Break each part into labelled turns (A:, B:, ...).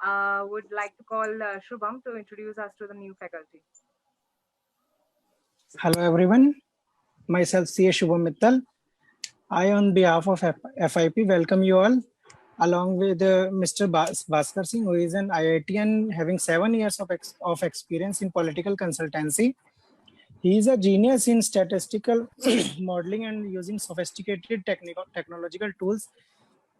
A: would like to call Shubham to introduce us to the new faculty.
B: Hello everyone, myself CA Shubham Mittal. I on behalf of FIP welcome you all along with Mr. Bhaskar Singh, who is an IITian having 7 years of experience in political consultancy. He is a genius in statistical modeling and using sophisticated technological tools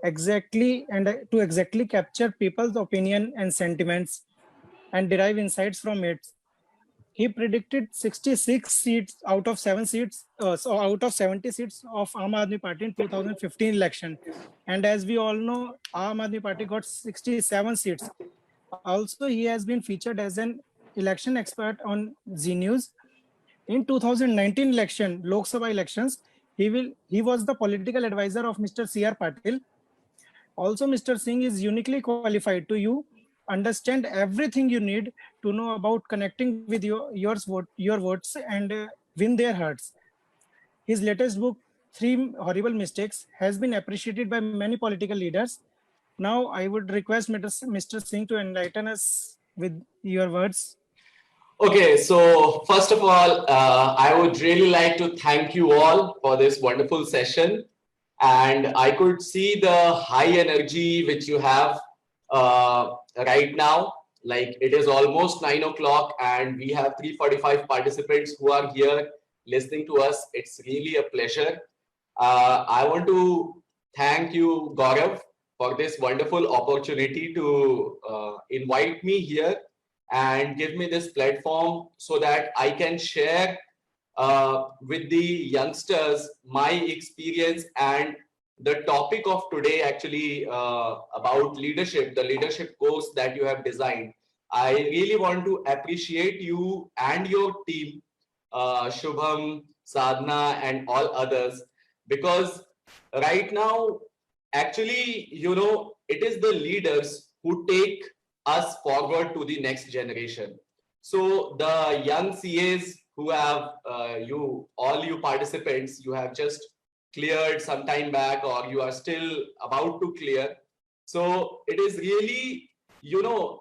B: to exactly capture people's opinion and sentiments and derive insights from it. He predicted 66 seats out of 7 seats, so out of 70 seats of Aam Aadmi Party in 2015 election. And as we all know, Aam Aadmi Party got 67 seats. Also, he has been featured as an election expert on Zee News. In 2019 election, Lok Sabha elections, he was the political advisor of Mr. C.R. Patil. Also, Mr. Singh is uniquely qualified to understand everything you need to know about connecting with your votes and win their hearts. His latest book, Three Horrible Mistakes, has been appreciated by many political leaders. Now, I would request Mr. Singh to enlighten us with your words.
C: Okay, so first of all, I would really like to thank you all for this wonderful session. And I could see the high energy which you have right now. Like it is almost 9 o'clock and we have 345 participants who are here listening to us. It's really a pleasure. I want to thank you, Gaurav, for this wonderful opportunity to invite me here and give me this platform so that I can share with the youngsters my experience and the topic of today actually about leadership, the leadership course that you have designed. I really want to appreciate you and your team, Shubham, Sadhna, and all others, because right now, actually, you know, it is the leaders who take us forward to the next generation. So the young CAs who have all you participants, you have just cleared some time back or you are still about to clear. So it is really, you know,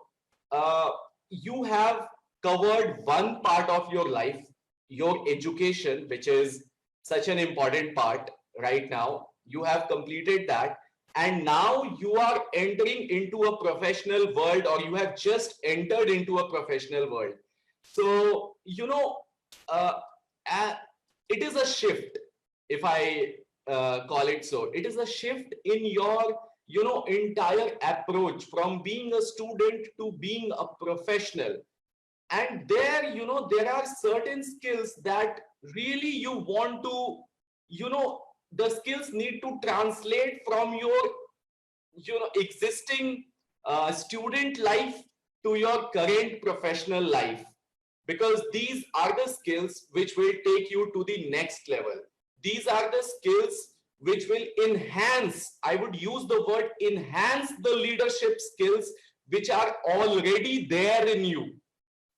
C: you have covered one part of your life, your education, which is such an important part right now. You have completed that. And now you are entering into a professional world, or you have just entered into a professional world. So, you know, it is a shift, if I call it so. It is a shift in your, you know, entire approach from being a student to being a professional. And there, you know, there are certain skills that really you want to, you know, the skills need to translate from your, you know, existing student life to your current professional life, because these are the skills which will take you to the next level. These are the skills which will enhance, I would use the word enhance, the leadership skills which are already there in you.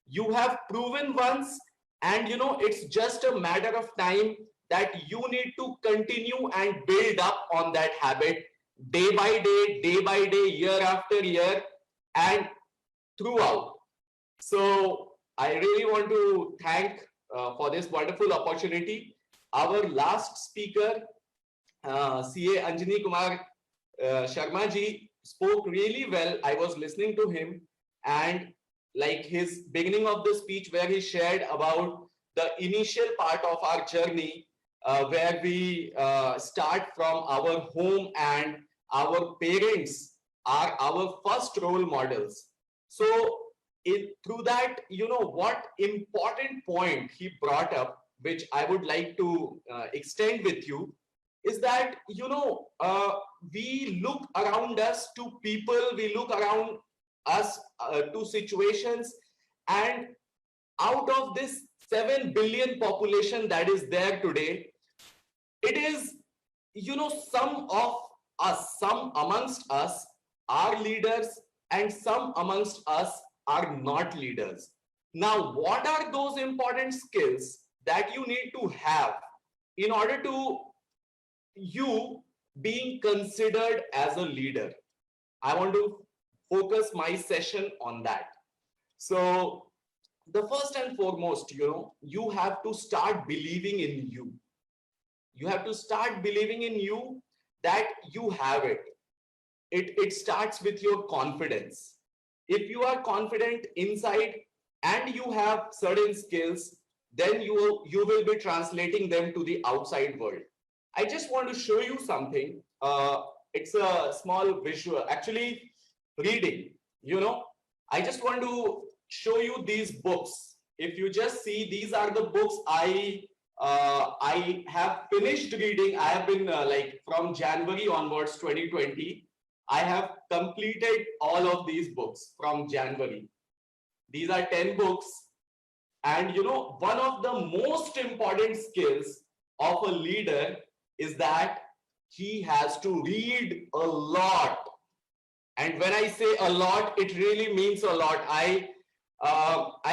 C: You have proven once, and you know, it's just a matter of time that you need to continue and build up on that habit day by day, year after year, and throughout. So I really want to thank for this wonderful opportunity. Our last speaker, CA Anjani Kumar Sharma ji, spoke really well. I was listening to him, and like his beginning of the speech where he shared about the initial part of our journey, where we start from our home and our parents are our first role models. So through that, you know, what important point he brought up, which I would like to extend with you, is that, you know, we look around us to people, we look around us to situations, and out of this 7 billion population that is there today, it is, you know, some of us, some amongst us are leaders and some amongst us are not leaders. Now, what are those important skills that you need to have in order to you being considered as a leader? I want to focus my session on that. So the first and foremost, you have to start believing in you. You have to start believing in you that you have it. It starts with your confidence. If you are confident inside and you have certain skills, then you will be translating them to the outside world. I just want to show you something. It's a small visual, actually reading, I just want to show you these books. If you just see, these are the books I have finished reading. I have been like from January onwards 2020, I have completed all of these books from January. These are 10 books. And one of the most important skills of a leader is that he has to read a lot. And when I say a lot, it really means a lot. I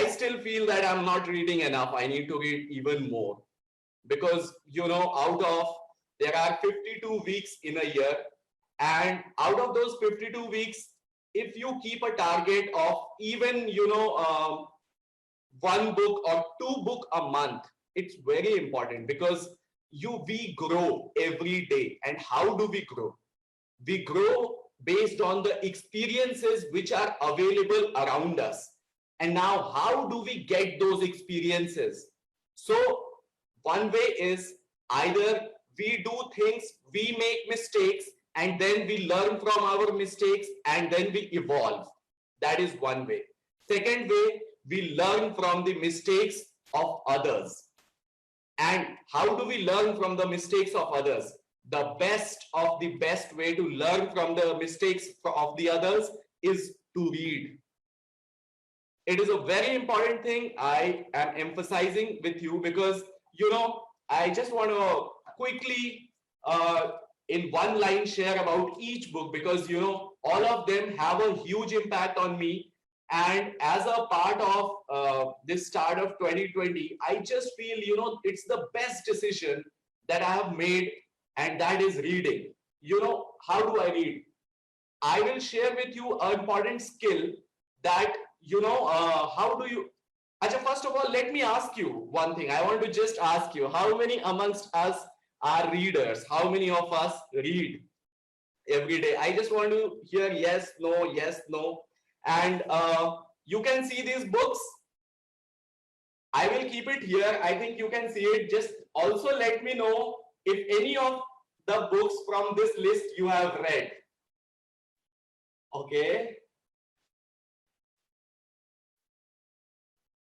C: still feel that I'm not reading enough. I need to read even more, because out of, there are 52 weeks in a year, and out of those 52 weeks, if you keep a target of even one book or two books a month, it's very important, because we grow every day. And how do we grow? We grow based on the experiences which are available around us. And now, how do we get those experiences? So one way is either we do things, we make mistakes, and then we learn from our mistakes, and then we evolve. That is one way. Second way, we learn from the mistakes of others. And how do we learn from the mistakes of others? The best of the best way to learn from the mistakes of the others is to read. It is a very important thing I am emphasizing with you, because I just want to quickly in one line share about each book, because all of them have a huge impact on me. And as a part of this start of 2020, I just feel it's the best decision that I have made, and that is reading. How do I read? I will share with you an important skill that how do you, Acha, first of all, let me ask you one thing. I want to just ask you, how many amongst us are readers? How many of us read every day? I just want to hear yes, no. And you can see these books. I will keep it here. I think you can see it. Just also let me know if any of the books from this list you have read. Okay.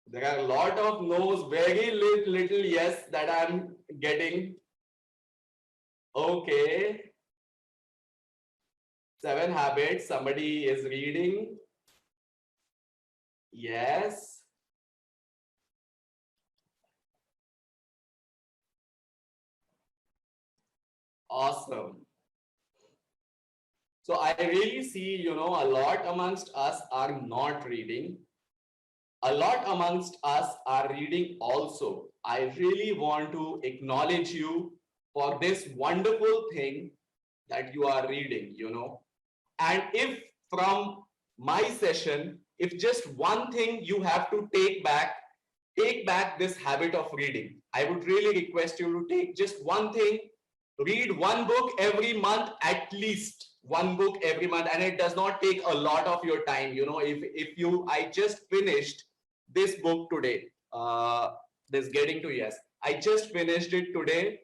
C: There are a lot of no's, very little yes that I'm getting. Okay. 7 Habits, somebody is reading. Yes. Awesome. So I really see, a lot amongst us are not reading. A lot amongst us are reading also. I really want to acknowledge you for this wonderful thing that you are reading, And if from my session, if just one thing you have to take back this habit of reading. I would really request you to take just one thing, read one book every month, at least one book every month. And it does not take a lot of your time. I just finished this book today, this Getting to Yes. I just finished it today.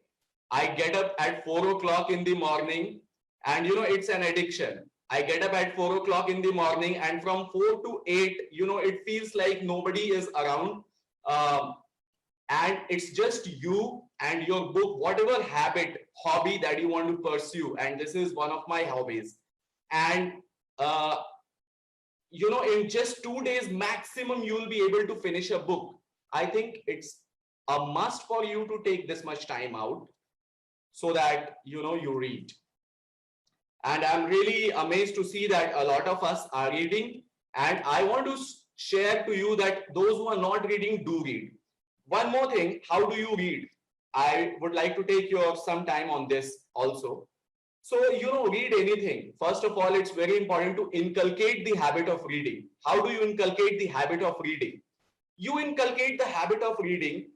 C: I get up at 4 o'clock in the morning, and it's an addiction. I get up at 4 o'clock in the morning, and from 4 to 8, it feels like nobody is around. And it's just you and your book, whatever hobby that you want to pursue. And this is one of my hobbies. And, in just 2 days maximum, you will be able to finish a book. I think it's a must for you to take this much time out so that, you read. And I'm really amazed to see that a lot of us are reading. And I want to share to you that those who are not reading, do read. One more thing, how do you read? I would like to take some time on this also. So, read anything. First of all, it's very important to inculcate the habit of reading. How do you inculcate the habit of reading? You inculcate the habit of reading.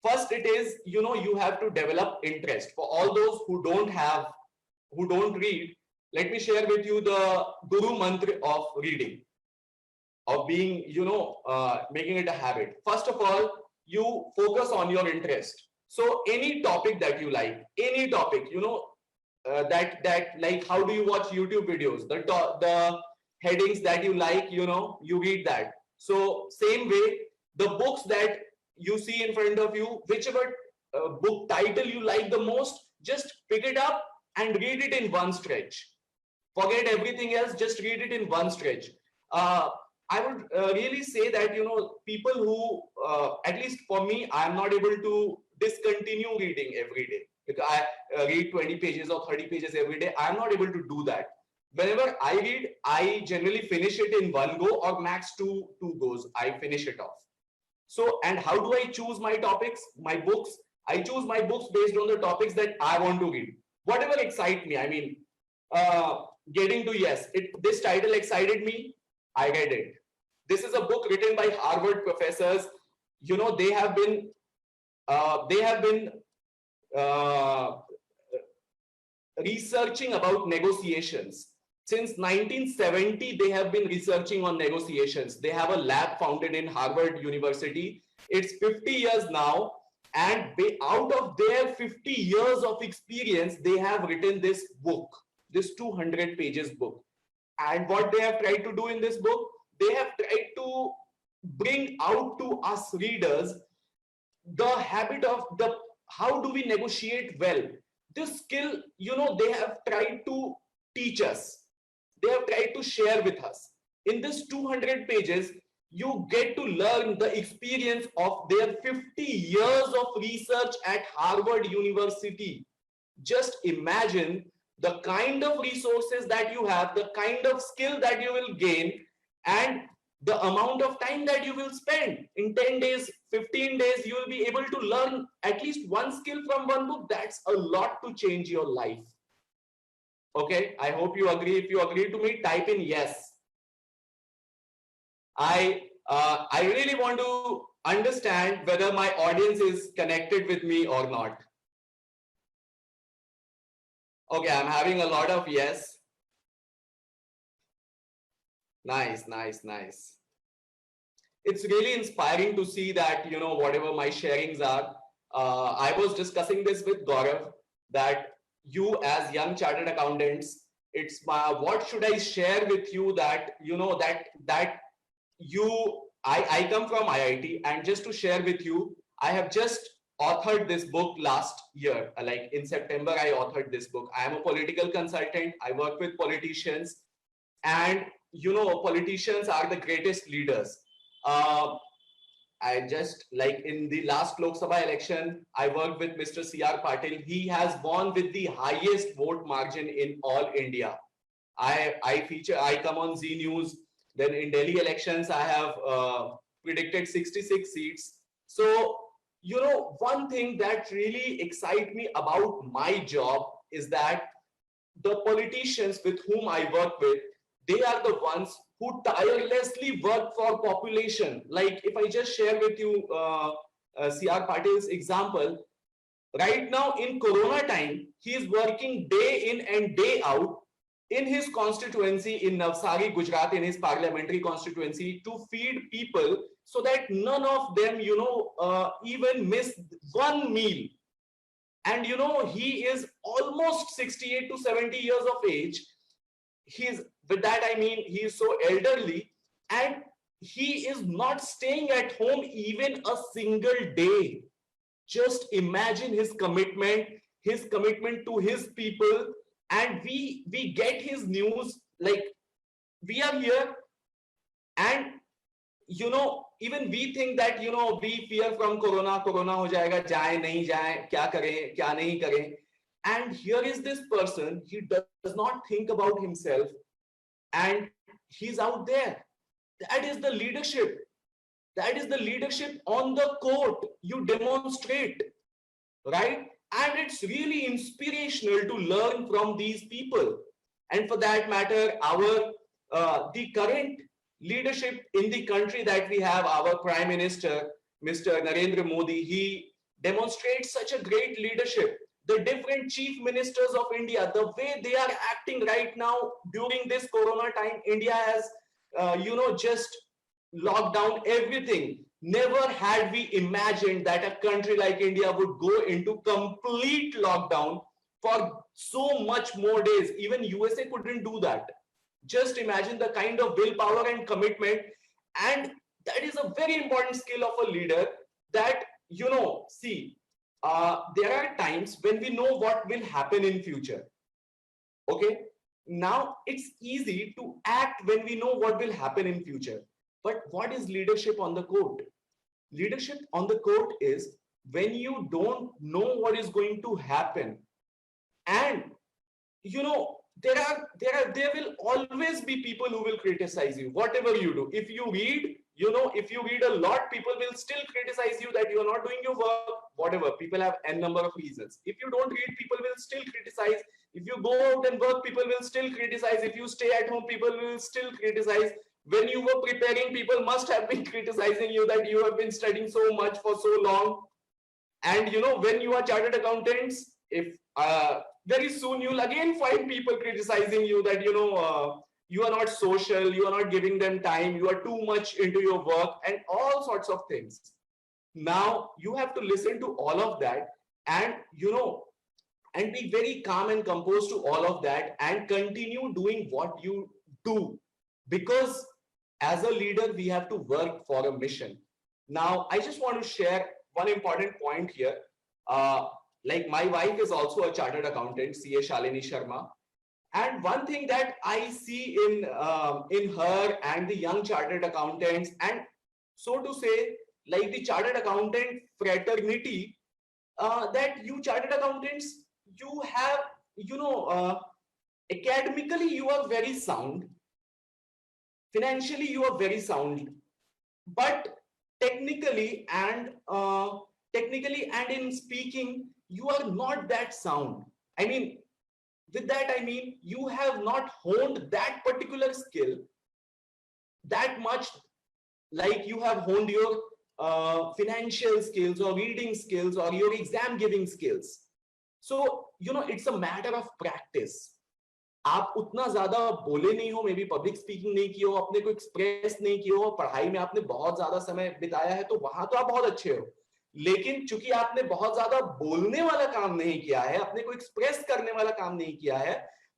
C: First, it is, you have to develop interest. For all those who don't read, let me share with you the Guru Mantra of reading, of being, making it a habit. First of all, you focus on your interest. So any topic that you like, any topic, that like, how do you watch YouTube videos? The headings that you like, you read that. So same way, the books that you see in front of you, whichever book title you like the most, just pick it up and read it in one stretch. Forget everything else, just read it in one stretch. I would really say that, people who, at least for me, I'm not able to discontinue reading every day. Because I read 20 pages or 30 pages every day. I'm not able to do that. Whenever I read, I generally finish it in one go or max two goes. I finish it off. So, and how do I choose my topics, my books? I choose my books based on the topics that I want to read. Whatever excites me. I mean, getting to yes, this title excited me. I read it. This is a book written by Harvard professors. They have been researching about negotiations. Since 1970, they have been researching on negotiations. They have a lab founded in Harvard University. It's 50 years now. And out of their 50 years of experience, they have written this book, this 200 pages book. And what they have tried to do in this book, they have tried to bring out to us readers the habit of how do we negotiate well. This skill, they have tried to teach us. They have tried to share with us. In this 200 pages, you get to learn the experience of their 50 years of research at Harvard University. Just imagine the kind of resources that you have, the kind of skill that you will gain, and the amount of time that you will spend. In 10 days, 15 days, you will be able to learn at least one skill from one book. That's a lot to change your life. Okay, I hope you agree. If you agree to me, type in yes. I really want to understand whether my audience is connected with me or not. Okay, I'm having a lot of yes. Nice, nice, nice. It's really inspiring to see that, whatever my sharings are. I was discussing this with Gaurav, that you as young chartered accountants, it's what should I share with you that, I come from IIT, and just to share with you, I have just authored this book last year. Like in September, I authored this book. I am a political consultant. I work with politicians, and politicians are the greatest leaders. I just, like in the last Lok Sabha election, I worked with Mr. C.R. Patil. He has won with the highest vote margin in all India. I come on Z News. Then in Delhi elections, I have predicted 66 seats. So, one thing that really excites me about my job is that the politicians with whom I work with, they are the ones who tirelessly work for population. Like if I just share with you C.R. Patil's example, right now in Corona time, he is working day in and day out in his constituency in Navsari, Gujarat, in his parliamentary constituency, to feed people so that none of them, even miss one meal. And, he is almost 68 to 70 years of age. With that, I mean, he is so elderly, and he is not staying at home even a single day. Just imagine his commitment to his people. And we get his news, like we are here, and even we think that we fear from corona ho jayega, jaye nahi jaye, kya kare, kya nahi kare. And here is this person, he does not think about himself, and he's out there. That is the leadership. That is the leadership on the court. You demonstrate, right? And it's really inspirational to learn from these people. And for that matter, the current leadership in the country that we have, our Prime Minister, Mr. Narendra Modi, he demonstrates such a great leadership. The different chief ministers of India, the way they are acting right now during this Corona time, India has, just locked down everything. Never had we imagined that a country like India would go into complete lockdown for so much more days. Even USA couldn't do that. Just imagine the kind of willpower and commitment. And that is a very important skill of a leader that, there are times when we know what will happen in future. Okay. Now it's easy to act when we know what will happen in future. But what is leadership on the court? Leadership on the court is when you don't know what is going to happen. And there will always be people who will criticize you, whatever you do. If you read a lot, people will still criticize you that you are not doing your work, whatever. People have n number of reasons. If you don't read, people will still criticize. If you go out and work, people will still criticize. If you stay at home, people will still criticize. When you were preparing, people must have been criticizing you that you have been studying so much for so long. And when you are chartered accountants, if very soon you'll again find people criticizing you that you are not social, you are not giving them time, you are too much into your work, and all sorts of things. Now you have to listen to all of that, and and be very calm and composed to all of that, and continue doing what you do, because as a leader we have to work for a mission. Now I just want to share one important point here. Like my wife is also a chartered accountant, CA Shalini Sharma. And one thing that I see in her and the young chartered accountants, and so to say, like the chartered accountant fraternity, that you chartered accountants, you have, academically you are very sound, financially you are very sound, but technically and in speaking, you are not that sound. I mean, with that, I mean, you have not honed that particular skill that much, like you have honed your financial skills or reading skills or your exam giving skills. So, it's a matter of practice. आप उतना ज्यादा बोले नहीं हो, may be public speaking नहीं की हो, अपने को एक्सप्रेस नहीं की हो, पढ़ाई में आपने बहुत ज्यादा समय बिताया है, तो वहां तो आप बहुत अच्छे हो. लेकिन चूंकि आपने बहुत ज्यादा बोलने वाला काम नहीं किया है, अपने को एक्सप्रेस करने वाला काम नहीं किया है,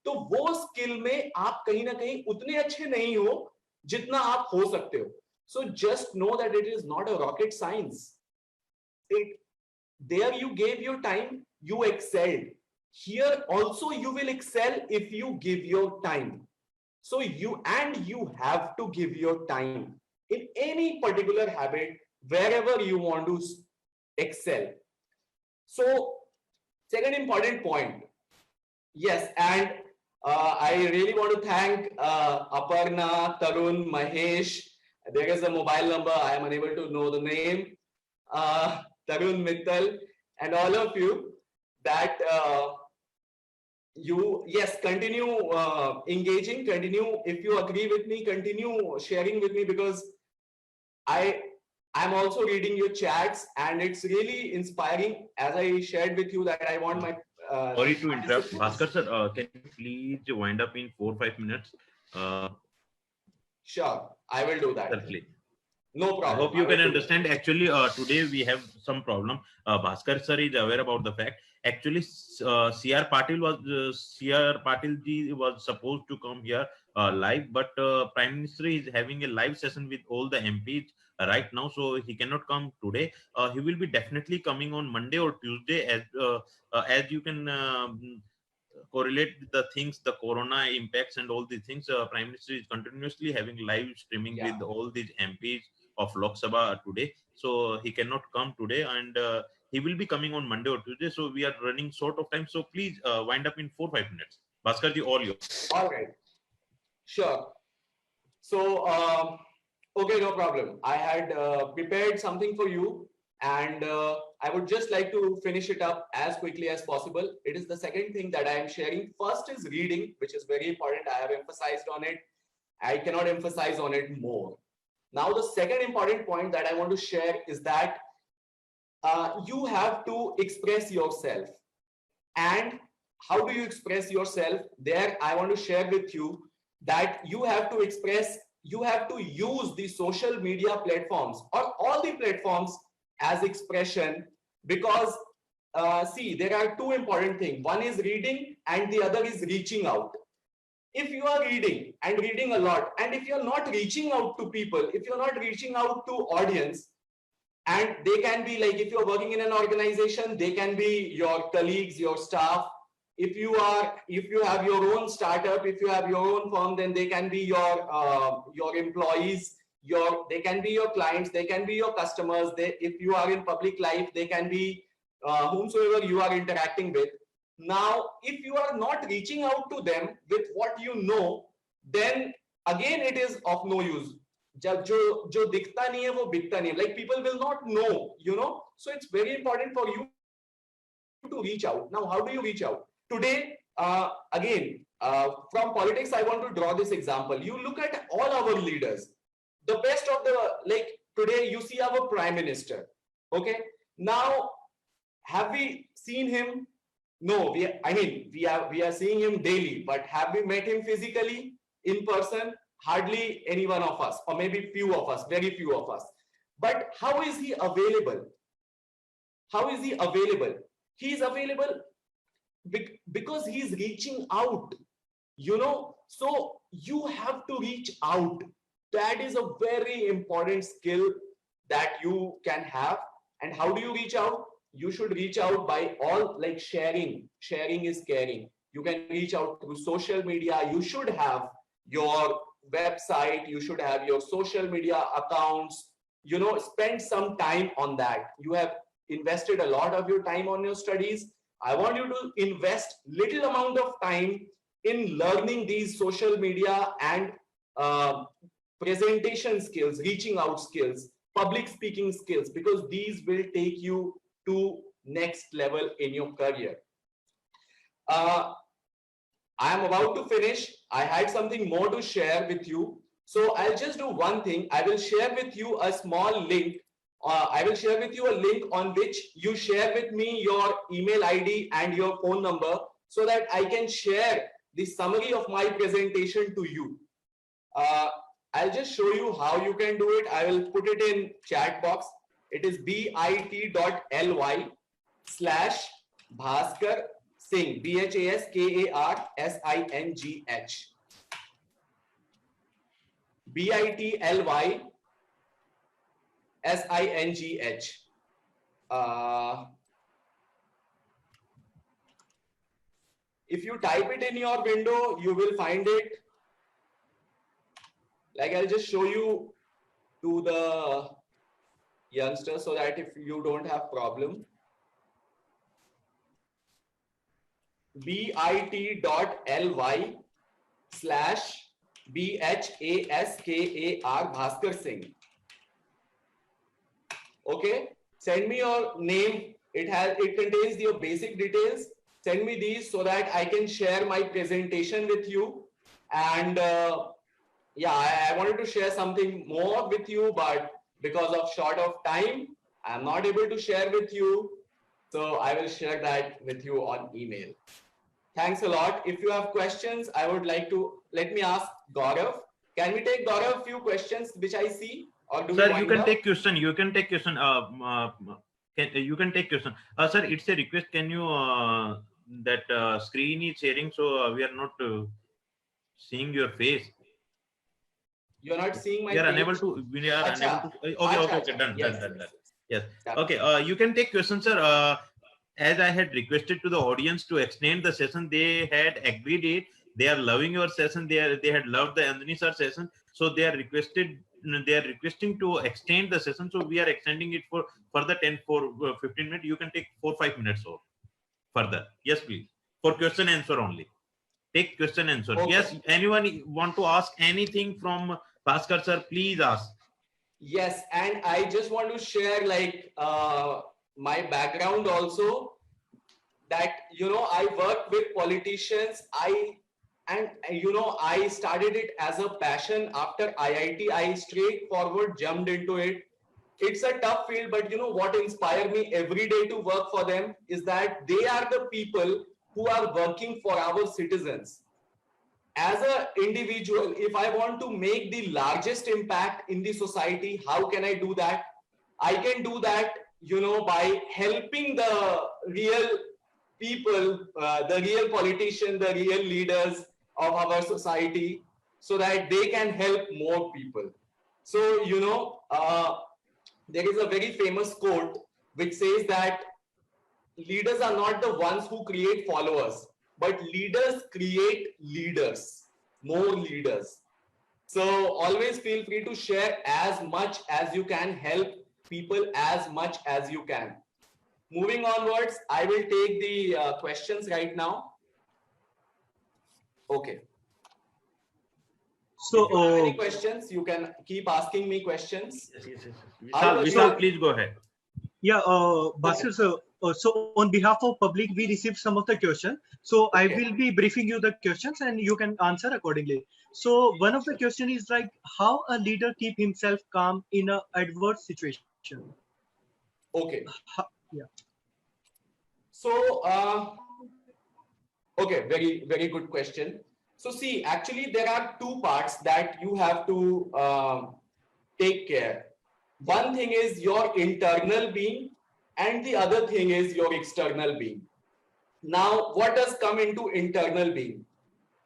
C: तो वो स्किल में आप कहीं ना कहीं उतने अच्छे नहीं हो जितना आप हो सकते हो. So just know that it is not a rocket science. There you gave your time, you excelled. Here also you will excel if you give your time. So you have to give your time in any particular habit, wherever you want to excel. So second important point. Yes, and I really want to thank Aparna, Tarun, Mahesh. There is a mobile number. I am unable to know the name. Tarun, Mittal, and all of you that continue engaging, continue, if you agree with me, continue sharing with me, because I'm also reading your chats and it's really inspiring. As I shared with you that I want my
D: sorry to interrupt, Bhaskar sir, can you please wind up in 4 or 5 minutes?
C: Sure, I will do that.
D: Certainly.
C: No problem.
D: I hope you can understand. Actually, today we have some problem. Bhaskar sir is aware about the fact. Actually, CR Patil ji was supposed to come here live, but Prime Minister is having a live session with all the MPs right now, so he cannot come today. He will be definitely coming on Monday or Tuesday, as you can correlate the things, the corona impacts and all these things. Prime Minister is continuously having live streaming with all these MPs of Lok Sabha today, so he cannot come today, and he will be coming on Monday or Tuesday. So we are running short of time. So please wind up in 4 or 5 minutes. Bhaskar ji, all yours.
C: All right. Sure. So, okay, no problem. I had prepared something for you. And I would just like to finish it up as quickly as possible. It is the second thing that I am sharing. First is reading, which is very important. I have emphasized on it. I cannot emphasize on it more. Now, the second important point that I want to share is that you have to express yourself. And how do you express yourself? There, I want to share with you that you have to express, you have to use the social media platforms or all the platforms as expression, because see, there are two important things. One is reading and the other is reaching out. If you are reading and reading a lot, and if you're not reaching out to people, if you're not reaching out to audience, and they can be like, if you're working in an organization, they can be your colleagues, your staff. If you have your own startup, if you have your own firm, then they can be your employees, they can be your clients, they can be your customers. If you are in public life, they can be whomsoever you are interacting with. Now, if you are not reaching out to them with what you know, then again it is of no use. जो दिखता नहीं है वो बिकता नहीं है. Like, people will not know, you know. So it's very important for you to reach out. Now, how do you reach out? Today, again, from politics, I want to draw this example. You look at all our leaders, the best of the, like today you see our prime minister. Okay, now have we seen him? No, we are seeing him daily, but have we met him physically in person? Hardly any one of us, or maybe few of us, very few of us. But how is he available? How is he available? He is available because he's reaching out, you know. So you have to reach out. That is a very important skill that you can have. And how do you reach out? You should reach out by all, like, sharing. Sharing is caring. You can reach out through social media. You should have your website, you should have your social media accounts, you know. Spend some time on that. You have invested a lot of your time on your studies. I want you to invest little amount of time in learning these social media and presentation skills, reaching out skills, public speaking skills, because these will take you to next level in your career. I am about to finish. I had something more to share with you. So I'll just do one thing. I will share with you a small link. I will share with you a link on which you share with me your email ID and your phone number, so that I can share the summary of my presentation to you. I'll just show you how you can do it. I will put it in chat box. It is bit.ly/Bhaskar Singh, BHASKARSINGH. bit.ly/SINGH. If you type it in your window, you will find it. Like, I'll just show you to the youngsters so that if you don't have problem. bit.ly/BHASKAR Bhaskar Singh. Okay, send me your name. It contains your basic details. Send me these so that I can share my presentation with you. And yeah, I wanted to share something more with you, but because of short of time, I'm not able to share with you. So I will share that with you on email. Thanks a lot. If you have questions, I would like to, let me ask Gaurav. Can we take, Gaurav, a few questions which I see? Or do
D: Sir, you can take question. You can take question. You can take question. Sir, it's a request. Can you that screen is sharing, so we are not seeing your face.
C: You are not seeing my.
D: We are unable to. We are unable to. Okay. Done. Yes. Okay. You can take questions, sir. As I had requested to the audience to extend the session, they had agreed it. They are loving your session. They had loved the Anthony sir session, so they are requesting to extend the session. So we are extending it for further 15 minutes. You can take 4-5 minutes or further. Yes, please. For question answer only. Take question answer. Okay. Yes. Anyone want to ask anything from Bhaskar sir? Please ask.
C: Yes, and I just want to share like my background also, that I work with politicians. I started it as a passion. After IIT, I straightforward jumped into it. It's a tough field, but what inspires me every day to work for them is that they are the people who are working for our citizens. As an individual, if I want to make the largest impact in the society, how can I do that? I can do that, by helping the real people, the real politicians, the real leaders of our society, so that they can help more people. So, there is a very famous quote which says that leaders are not the ones who create followers, but leaders create leaders, more leaders. So always feel free to share as much as you can, help people as much as you can. Moving onwards, I will take the questions right now. Okay.
E: So,
C: if you have any questions, you can keep asking me questions.
D: Yes.
C: How
D: Vishal,
C: about-
D: please go ahead.
E: yeah, Bhaskar sir, so on behalf of public, we received some of the questions. So I
C: Okay.
E: will be briefing you the questions and you can answer accordingly. So one of the question is like, how a leader keep himself calm in a adverse situation?
C: Okay.
E: Yeah.
C: So, okay, very, very good question. So see, actually there are two parts that you have to take care. One thing is your internal being and the other thing is your external being. Now, what does come into internal being?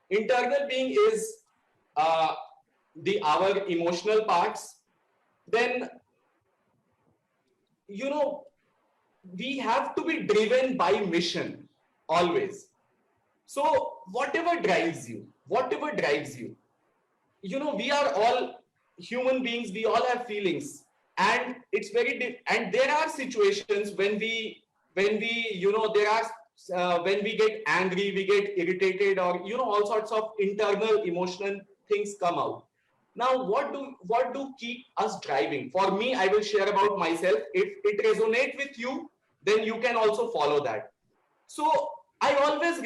C: Internal being is our emotional parts. Then, we have to be driven by mission always. So whatever drives you, we are all human beings. We all have feelings, and it's and there are situations when we there are when we get angry, we get irritated, or all sorts of internal emotional things come out. Now, what do keep us driving? For me, I will share about myself. If it resonates with you, then you can also follow that. So I always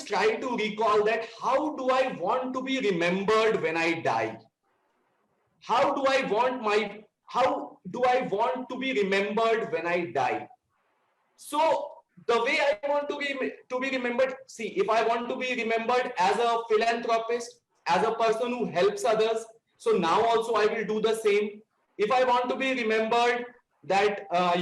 C: try to recall that how do I want to be remembered when I die? How do I want to be remembered when I die? So the way I want to be remembered, see, if I want to be remembered as a philanthropist, as a person who helps others, so now also I will do the same. If I want to be remembered that I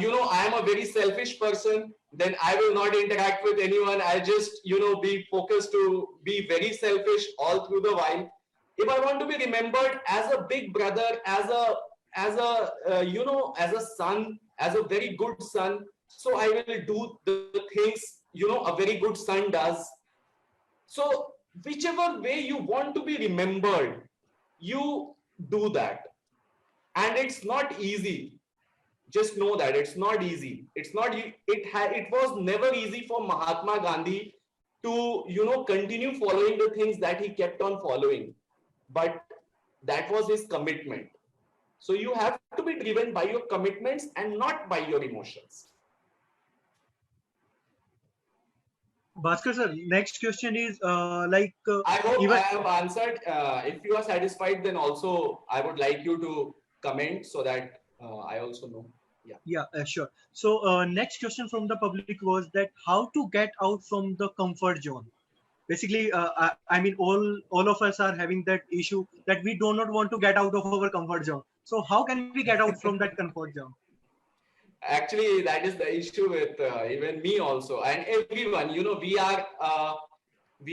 C: am a very selfish person, then I will not interact with anyone. I'll just be focused to be very selfish all through the while. If I want to be remembered as a big brother, as a son, as a very good son, so I will do the things a very good son does. So whichever way you want to be remembered, you do that. And it's not easy. Just know that it's not easy. It was never easy for Mahatma Gandhi to continue following the things that he kept on following, but that was his commitment. So you have to be driven by your commitments and not by your emotions.
E: Bhaskar sir, next question is
C: I hope I have answered. If you are satisfied, then also I would like you to comment so that I also know.
E: Yeah, sure. So next question from the public was that how to get out from the comfort zone. Basically, I mean, all of us are having that issue that we do not want to get out of our comfort zone. So how can we get out from that comfort zone?
C: Actually, that is the issue with even me also, and everyone. We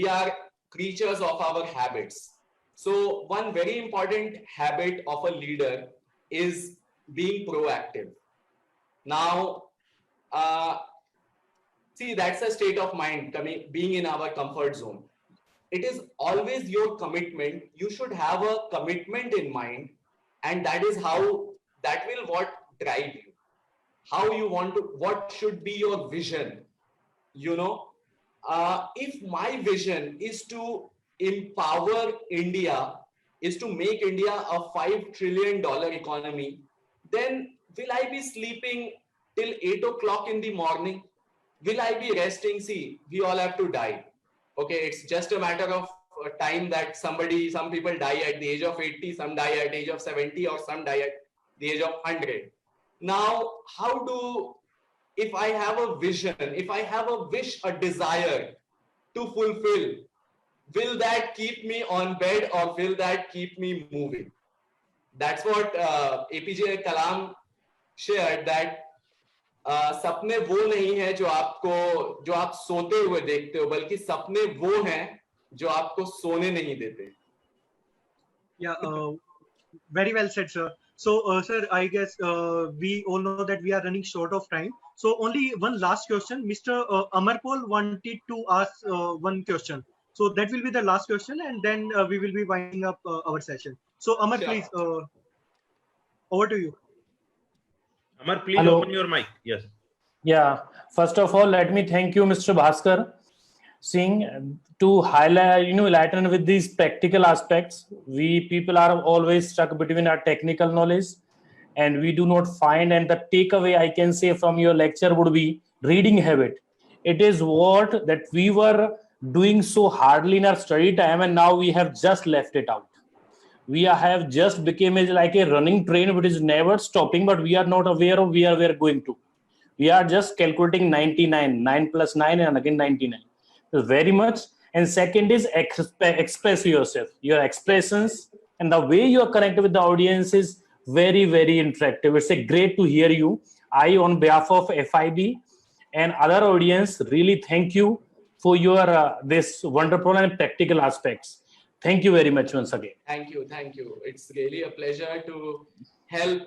C: are creatures of our habits. So one very important habit of a leader is being proactive. Now, see, that's a state of mind being in our comfort zone. It is always your commitment. You should have a commitment in mind, and that will what drive you. How you want to, what should be your vision? If my vision is to empower India is to make India a $5 trillion economy, then will I be sleeping till 8 o'clock in the morning? Will I be resting? See, we all have to die. Okay, it's just a matter of time that some people die at the age of 80, some die at the age of 70, or some die at the age of 100. Now, if I have a vision, if I have a wish, a desire to fulfill, will that keep me on bed or will that keep me moving? That's what APJ Kalam shared, that सपने वो नहीं है जो आप सोते हुए देखते हो, बल्कि सपने वो हैं जो आपको सोने नहीं देते.
E: Yeah, very well said, sir. So, sir, I guess we all know that we are running short of time. So, only one last question. Mr. Amarpal wanted to ask one question. So, that will be the last question, and then we will be winding up our session. So, Amar,
C: Sure.
E: please, over to you.
D: Amar, please
F: Hello.
D: open your mic. Yes.
F: Yeah, first of all, let me thank you, Mr. Bhaskar Singh, to highlight, enlighten with these practical aspects. We people are always stuck between our technical knowledge, and we do not find. And the takeaway I can say from your lecture would be reading habit. It is what that we were doing so hardly in our study time, and now we have just left it out. We have just become like a running train which is never stopping, but we are not aware of where we are going to. We are just calculating 99, 9 plus 9, and again 99. So very much. And second is express yourself. Your expressions and the way you are connected with the audience is very, very interactive. It's a great to hear you. I, on behalf of FIB and other audience, really thank you for your this wonderful and practical aspects. Thank you very much once again.
C: Thank you. It's really a pleasure to help,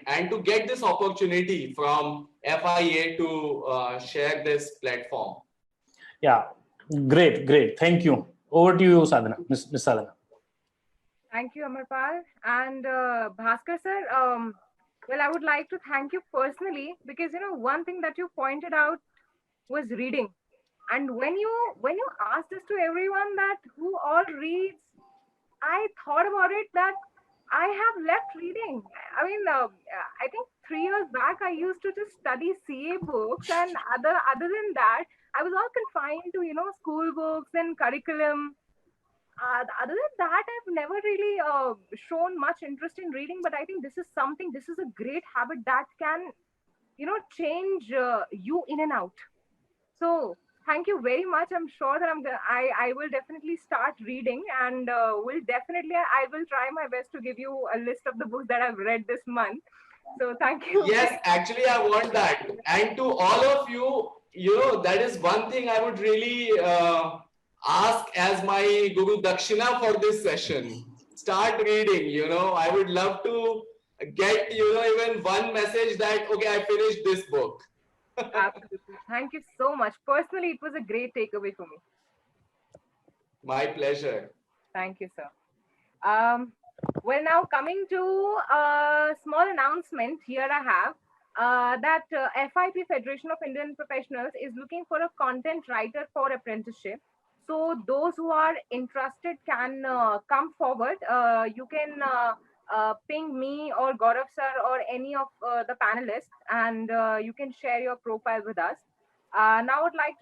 C: and to get this opportunity from FIA to share this platform.
F: Yeah, great. Thank you. Over to you, Sadhana, Miss Sadhana.
A: Thank you, Amarpal. And Bhaskar sir, well, I would like to thank you personally because, one thing that you pointed out was reading. And when you asked this to everyone that who all reads, I thought about it that I have left reading. I mean, I think 3 years back, I used to just study CA books, and other than that, I was all confined to, school books and curriculum. Other than that, I've never really shown much interest in reading, but I think this is a great habit that can, change you in and out. So thank you very much. I'm sure that I will definitely start reading, and I will try my best to give you a list of the books that I've read this month. So thank you.
C: Yes, actually, I want that. And to all of you, that is one thing I would really ask as my Guru Dakshina for this session. Start reading, I would love to get, even one message that, okay, I finished this book.
A: Absolutely. Thank you so much. Personally, it was a great takeaway for me.
C: My pleasure.
A: Thank you, sir. Well, now coming to a small announcement, here I have that FIP, Federation of Indian Professionals, is looking for a content writer for apprenticeship. So those who are interested can come forward. You can ping me or Gaurav sir or any of the panelists, and you can share your profile with us. Now I would like to